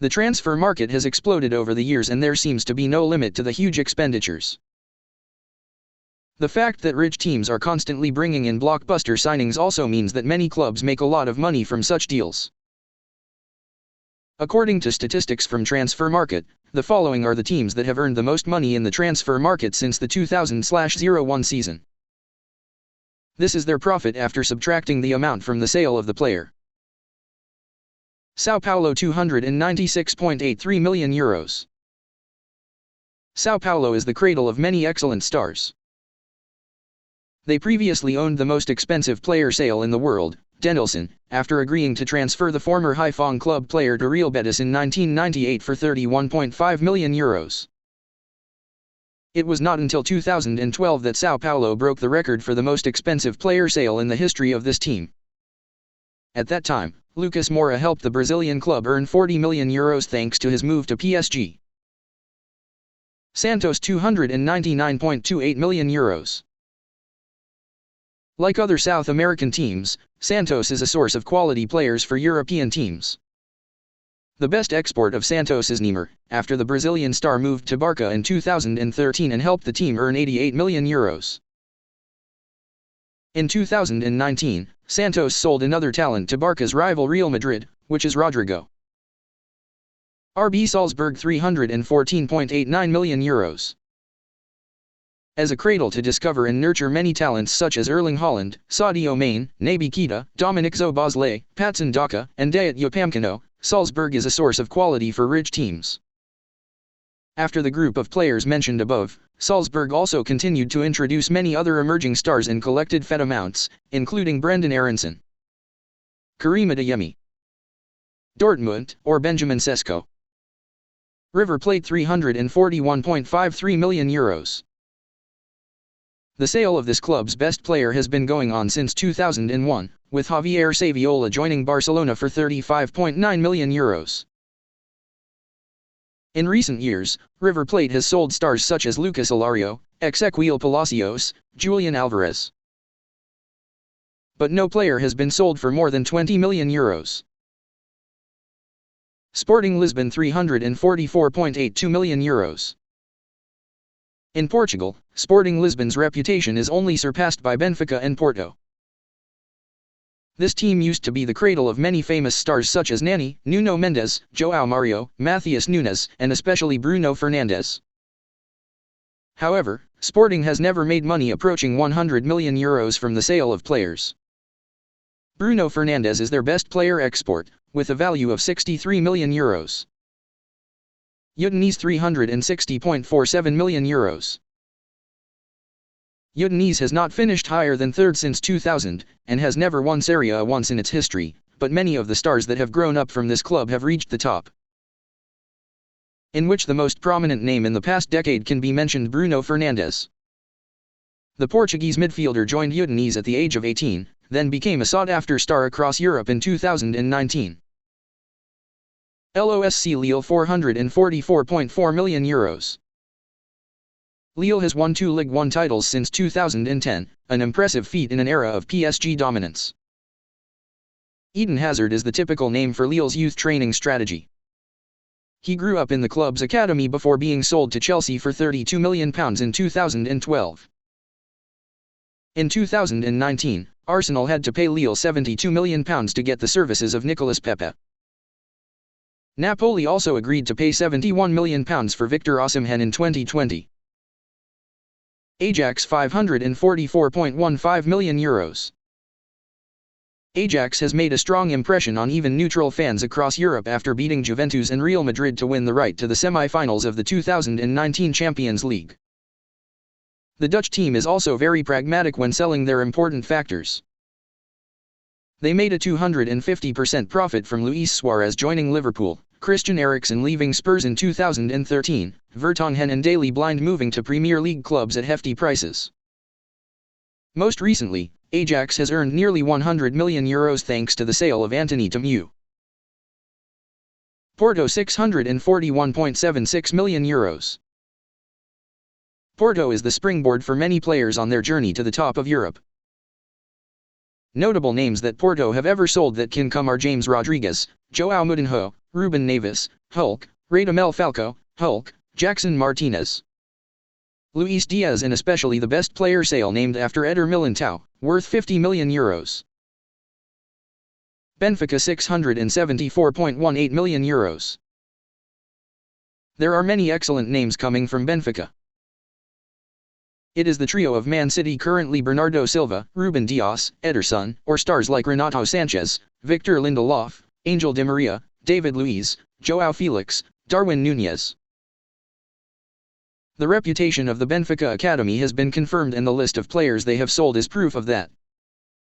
The transfer market has exploded over the years and there seems to be no limit to the huge expenditures. The fact that rich teams are constantly bringing in blockbuster signings also means that many clubs make a lot of money from such deals. According to statistics from Transfer Market, the following are the teams that have earned the most money in the transfer market since the 2000/01 season. This is their profit after subtracting the amount from the sale of the player. Sao Paulo €296.83 million. Sao Paulo is the cradle of many excellent stars. They previously owned the most expensive player sale in the world, Denilson, after agreeing to transfer the former Haiphong club player to Real Betis in 1998 for €31.5 million. It was not until 2012 that Sao Paulo broke the record for the most expensive player sale in the history of this team. At that time, Lucas Moura helped the Brazilian club earn €40 million thanks to his move to PSG. Santos €299.28 million. Like other South American teams, Santos is a source of quality players for European teams. The best export of Santos is Neymar, after the Brazilian star moved to Barca in 2013 and helped the team earn €88 million. In 2019, Santos sold another talent to Barca's rival Real Madrid, which is Rodrigo. RB Salzburg €314.89 million. As a cradle to discover and nurture many talents such as Erling Haaland, Sadio Mane, Naby Keita, Dominic Szoboszlai, Patson Daka, and Dayot Upamecano, Salzburg is a source of quality for rich teams. After the group of players mentioned above, Salzburg also continued to introduce many other emerging stars in collected fed amounts, including Brendan Aronson, Karim Adeyemi, Dortmund, or Benjamin Sesko. River Plate €341.53 million. The sale of this club's best player has been going on since 2001, with Javier Saviola joining Barcelona for €35.9 million. In recent years, River Plate has sold stars such as Lucas Alario, Ezequiel Palacios, Julian Alvarez. But no player has been sold for more than €20 million. Sporting Lisbon €344.82 million. In Portugal, Sporting Lisbon's reputation is only surpassed by Benfica and Porto. This team used to be the cradle of many famous stars such as Nani, Nuno Mendes, João Mario, Matheus Nunes, and especially Bruno Fernandes. However, Sporting has never made money approaching €100 million from the sale of players. Bruno Fernandes is their best player export, with a value of €63 million. Udinese €360.47 million. Udinese has not finished higher than third since 2000, and has never won Serie A once in its history, but many of the stars that have grown up from this club have reached the top. In which the most prominent name in the past decade can be mentioned Bruno Fernandes. The Portuguese midfielder joined Udinese at the age of 18, then became a sought-after star across Europe in 2019. LOSC Lille €444.4 million. Lille has won 2 Ligue 1 titles since 2010, an impressive feat in an era of PSG dominance. Eden Hazard is the typical name for Lille's youth training strategy. He grew up in the club's academy before being sold to Chelsea for £32 million in 2012. In 2019, Arsenal had to pay Lille £72 million to get the services of Nicolas Pepe. Napoli also agreed to pay £71 million for Victor Osimhen in 2020. Ajax €544.15 million. Ajax has made a strong impression on even neutral fans across Europe after beating Juventus and Real Madrid to win the right to the semi-finals of the 2019 Champions League. The Dutch team is also very pragmatic when selling their important factors. They made a 250% profit from Luis Suarez joining Liverpool, Christian Eriksen leaving Spurs in 2013, Vertonghen and Daley Blind moving to Premier League clubs at hefty prices. Most recently, Ajax has earned nearly €100 million thanks to the sale of Anthony Tamu. Porto €641.76 million. Porto is the springboard for many players on their journey to the top of Europe. Notable names that Porto have ever sold that can come are James Rodriguez, João Moutinho, Ruben Neves, Hulk, Radamel Falcao, Hulk, Jackson Martinez. Luis Diaz and especially the best player sale named after Eder Militão, worth 50 million euros. Benfica 674.18 million euros. There are many excellent names coming from Benfica. It is the trio of Man City currently: Bernardo Silva, Ruben Dias, Ederson, or stars like Renato Sanchez, Victor Lindelof, Angel Di Maria, David Luiz, João Felix, Darwin Núñez. The reputation of the Benfica Academy has been confirmed, and the list of players they have sold is proof of that.